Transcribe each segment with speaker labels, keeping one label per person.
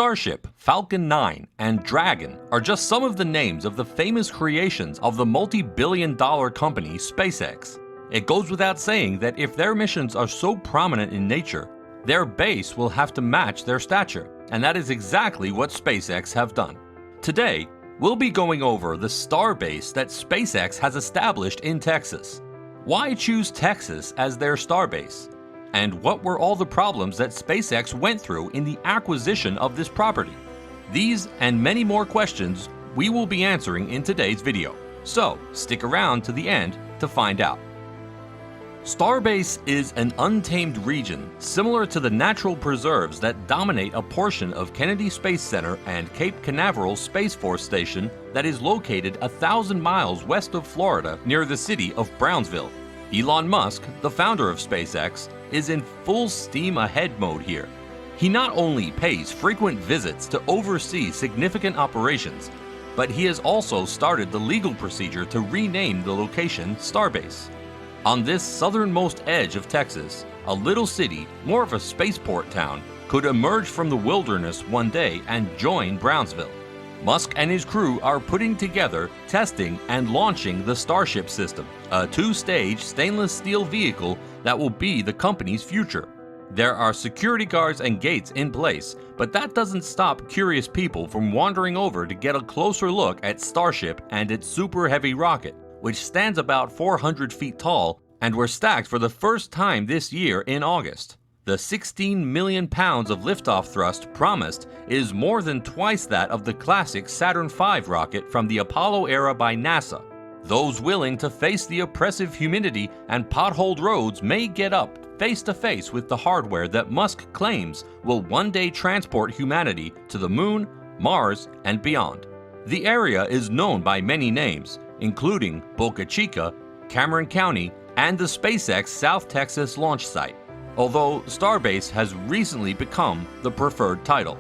Speaker 1: Starship, Falcon 9, and Dragon are just some of the names of the famous creations of the multi-billion-dollar company SpaceX. It goes without saying that if their missions are so prominent in nature, their base will have to match their stature, and that is exactly what SpaceX have done. Today, we'll be going over the starbase that SpaceX has established in Texas. Why choose Texas as their starbase? And what were all the problems that SpaceX went through in the acquisition of this property? These and many more questions we will be answering in today's video, so stick around to the end to find out. Starbase is an untamed region similar to the natural preserves that dominate a portion of Kennedy Space Center and Cape Canaveral Space Force Station that is located 1,000 miles west of Florida near the city of Brownsville. Elon Musk, the founder of SpaceX, is in full steam ahead mode here. He not only pays frequent visits to oversee significant operations, but he has also started the legal procedure to rename the location Starbase. On this southernmost edge of Texas, a little city, more of a spaceport town, could emerge from the wilderness one day and join Brownsville. Musk and his crew are putting together, testing, and launching the Starship system, a two-stage stainless steel vehicle that will be the company's future. There are security guards and gates in place, but that doesn't stop curious people from wandering over to get a closer look at Starship and its super heavy rocket, which stands about 400 feet tall and were stacked for the first time this year in August. The 16 million pounds of liftoff thrust promised is more than twice that of the classic Saturn V rocket from the Apollo era by NASA. Those willing to face the oppressive humidity and potholed roads may get up face to face with the hardware that Musk claims will one day transport humanity to the Moon, Mars, and beyond. The area is known by many names, including Boca Chica, Cameron County, and the SpaceX South Texas launch site, although Starbase has recently become the preferred title.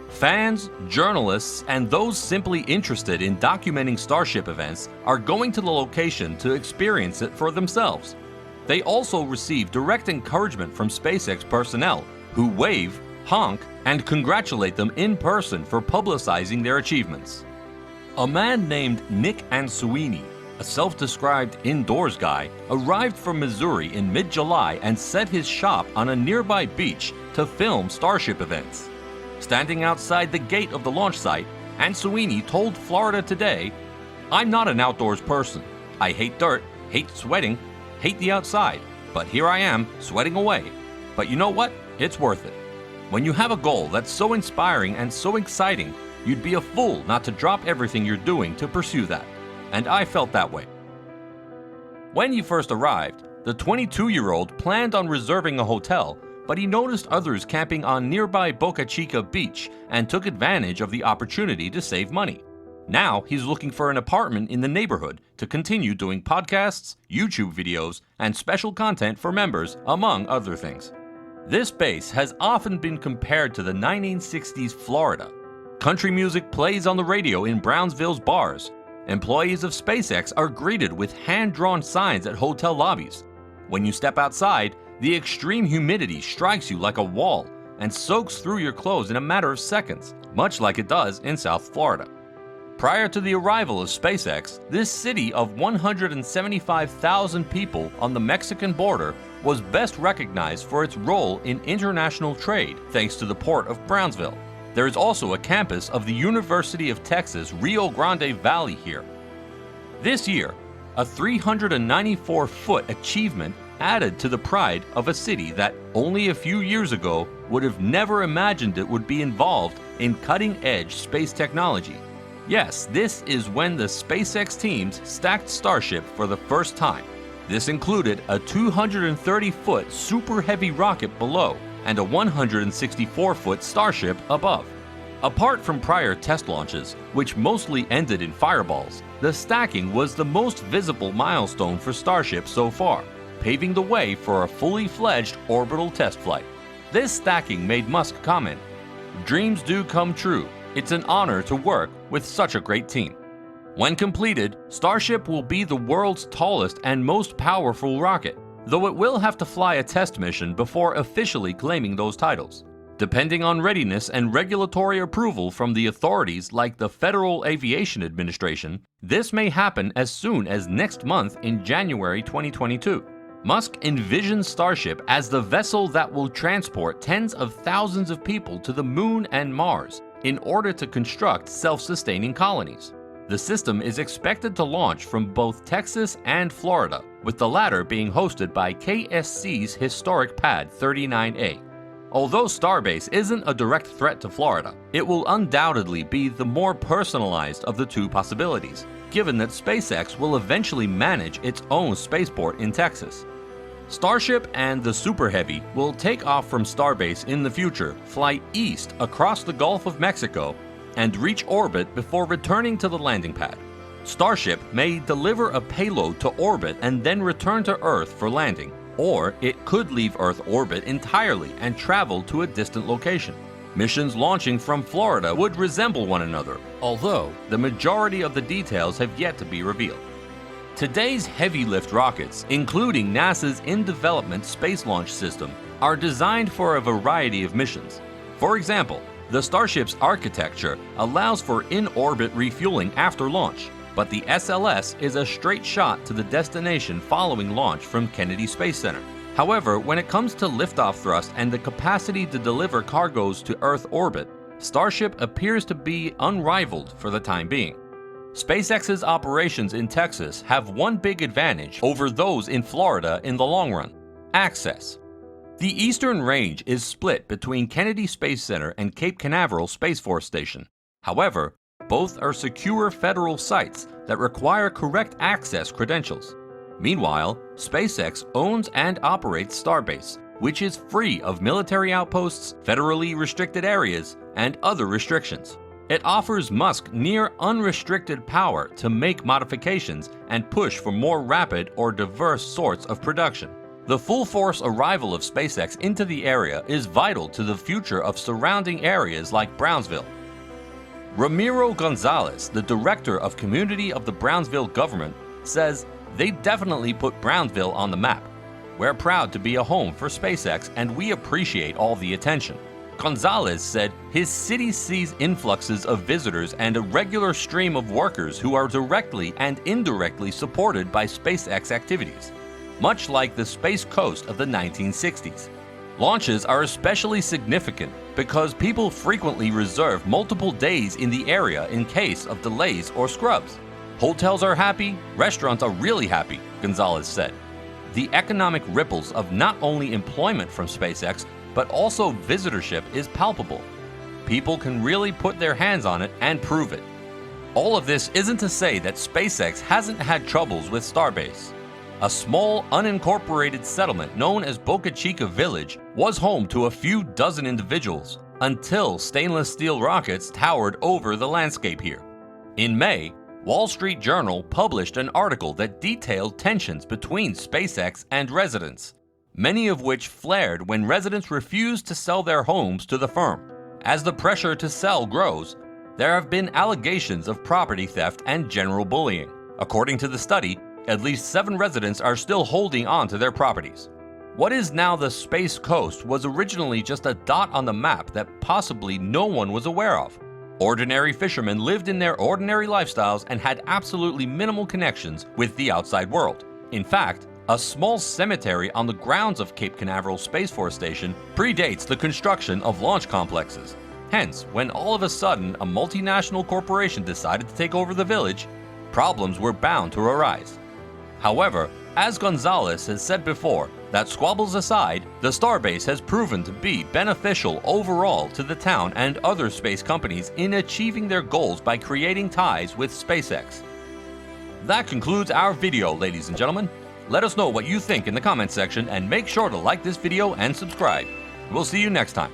Speaker 1: Fans, journalists, and those simply interested in documenting Starship events are going to the location to experience it for themselves. They also receive direct encouragement from SpaceX personnel, who wave, honk, and congratulate them in person for publicizing their achievements. A man named Nick Ansuini, a self-described indoors guy, arrived from Missouri in mid-July and set his shop on a nearby beach to film Starship events. Standing outside the gate of the launch site, Ansuini told Florida Today, "I'm not an outdoors person. I hate dirt, hate sweating, hate the outside, but here I am, sweating away. But you know what? It's worth it. When you have a goal that's so inspiring and so exciting, you'd be a fool not to drop everything you're doing to pursue that." And I felt that way. When he first arrived, the 22-year-old planned on reserving a hotel, but he noticed others camping on nearby Boca Chica Beach and took advantage of the opportunity to save money. Now he's looking for an apartment in the neighborhood to continue doing podcasts, YouTube videos, and special content for members, among other things. This base has often been compared to the 1960s Florida. Country music plays on the radio in Brownsville's bars. Employees of SpaceX are greeted with hand-drawn signs at hotel lobbies. When you step outside, the extreme humidity strikes you like a wall and soaks through your clothes in a matter of seconds, much like it does in South Florida. Prior to the arrival of SpaceX, this city of 175,000 people on the Mexican border was best recognized for its role in international trade thanks to the port of Brownsville. There is also a campus of the University of Texas Rio Grande Valley here. This year, a 394-foot achievement added to the pride of a city that only a few years ago would have never imagined it would be involved in cutting-edge space technology. Yes, this is when the SpaceX teams stacked Starship for the first time. This included a 230-foot super heavy rocket below and a 164-foot Starship above. Apart from prior test launches, which mostly ended in fireballs, the stacking was the most visible milestone for Starship so far, paving the way for a fully fledged orbital test flight. This stacking made Musk comment, "Dreams do come true. It's an honor to work with such a great team." When completed, Starship will be the world's tallest and most powerful rocket, though it will have to fly a test mission before officially claiming those titles. Depending on readiness and regulatory approval from the authorities like the Federal Aviation Administration, this may happen as soon as next month in January 2022. Musk envisions Starship as the vessel that will transport tens of thousands of people to the Moon and Mars in order to construct self-sustaining colonies. The system is expected to launch from both Texas and Florida, with the latter being hosted by KSC's historic Pad 39A. Although Starbase isn't a direct threat to Florida, it will undoubtedly be the more personalized of the two possibilities, given that SpaceX will eventually manage its own spaceport in Texas. Starship and the Super Heavy will take off from Starbase in the future, fly east across the Gulf of Mexico, and reach orbit before returning to the landing pad. Starship may deliver a payload to orbit and then return to Earth for landing, or it could leave Earth orbit entirely and travel to a distant location. Missions launching from Florida would resemble one another, although the majority of the details have yet to be revealed. Today's heavy lift rockets, including NASA's in-development Space Launch System, are designed for a variety of missions. For example, the Starship's architecture allows for in-orbit refueling after launch, but the SLS is a straight shot to the destination following launch from Kennedy Space Center. However, when it comes to liftoff thrust and the capacity to deliver cargoes to Earth orbit, Starship appears to be unrivaled for the time being. SpaceX's operations in Texas have one big advantage over those in Florida in the long run: access. The eastern range is split between Kennedy Space Center and Cape Canaveral Space Force Station. However, both are secure federal sites that require correct access credentials. Meanwhile, SpaceX owns and operates Starbase, which is free of military outposts, federally restricted areas, and other restrictions. It offers Musk near unrestricted power to make modifications and push for more rapid or diverse sorts of production. The full-force arrival of SpaceX into the area is vital to the future of surrounding areas like Brownsville. Ramiro Gonzalez, the director of community of the Brownsville government, says they definitely put Brownsville on the map. We're proud to be a home for SpaceX and we appreciate all the attention. Gonzalez said his city sees influxes of visitors and a regular stream of workers who are directly and indirectly supported by SpaceX activities, much like the Space Coast of the 1960s. Launches are especially significant because people frequently reserve multiple days in the area in case of delays or scrubs. Hotels are happy, restaurants are really happy, Gonzalez said. The economic ripples of not only employment from SpaceX, but also visitorship is palpable. People can really put their hands on it and prove it. All of this isn't to say that SpaceX hasn't had troubles with Starbase. A small, unincorporated settlement known as Boca Chica Village was home to a few dozen individuals until stainless steel rockets towered over the landscape here. In May, Wall Street Journal published an article that detailed tensions between SpaceX and residents, many of which flared when residents refused to sell their homes to the firm. As the pressure to sell grows, there have been allegations of property theft and general bullying. According to the study, at least 7 residents are still holding on to their properties. What is now the Space Coast was originally just a dot on the map that possibly no one was aware of. Ordinary fishermen lived in their ordinary lifestyles and had absolutely minimal connections with the outside world. In fact, a small cemetery on the grounds of Cape Canaveral Space Force Station predates the construction of launch complexes. Hence, when all of a sudden a multinational corporation decided to take over the village, problems were bound to arise. However, as Gonzalez has said before, that squabbles aside, the Starbase has proven to be beneficial overall to the town and other space companies in achieving their goals by creating ties with SpaceX. That concludes our video, ladies and gentlemen. Let us know what you think in the comment section and make sure to like this video and subscribe. We'll see you next time.